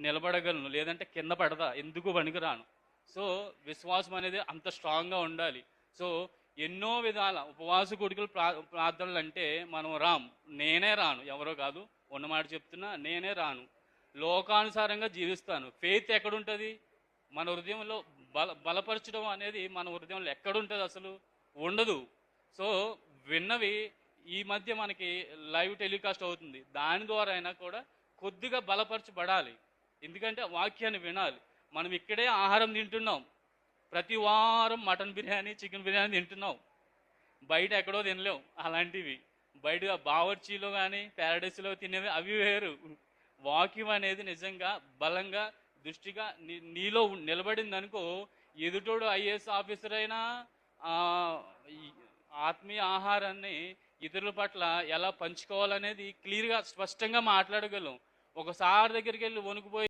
నిలబడగలను, లేదంటే కింద పడతా, ఎందుకు పనికిరాను. సో విశ్వాసం అనేది అంత స్ట్రాంగ్గా ఉండాలి. సో ఎన్నో విధాల ఉపవాస కూడికలు ప్రార్థనలు అంటే మనం నేనే రాను, ఎవరో కాదు, ఉన్నమాట చెప్తున్నా, నేనే రాను. లోకానుసారంగా జీవిస్తాను. ఫెయిత్ ఎక్కడుంటుంది? మన హృదయంలో బలపరచడం అనేది మన హృదయంలో ఎక్కడుంటుంది? అసలు ఉండదు. సో విన్నవి ఈ మధ్య మనకి లైవ్ టెలికాస్ట్ అవుతుంది, దాని ద్వారా అయినా కూడా కొద్దిగా బలపరచబడాలి. ఎందుకంటే వాక్యాన్ని వినాలి. మనం ఇక్కడే ఆహారం తింటున్నాం, ప్రతి వారం మటన్ బిర్యానీ, చికెన్ బిర్యానీ తింటున్నాం, బయట ఎక్కడో తినలేం అలాంటివి. బయట బావర్చీలో కానీ ప్యారడైస్లో తినేవి అవి వేరు. వాక్యం అనేది నిజంగా బలంగా దృష్టిగా నీలో నిలబడింది అనుకో, ఎదుటోడు ఐఏఎస్ ఆఫీసర్ అయినా ఆత్మీయ ఆహారాన్ని ఇతరుల పట్ల ఎలా పంచుకోవాలనేది క్లియర్గా స్పష్టంగా మాట్లాడగలం. ఒకసారి దగ్గరికి వెళ్ళి వణుకుపోయి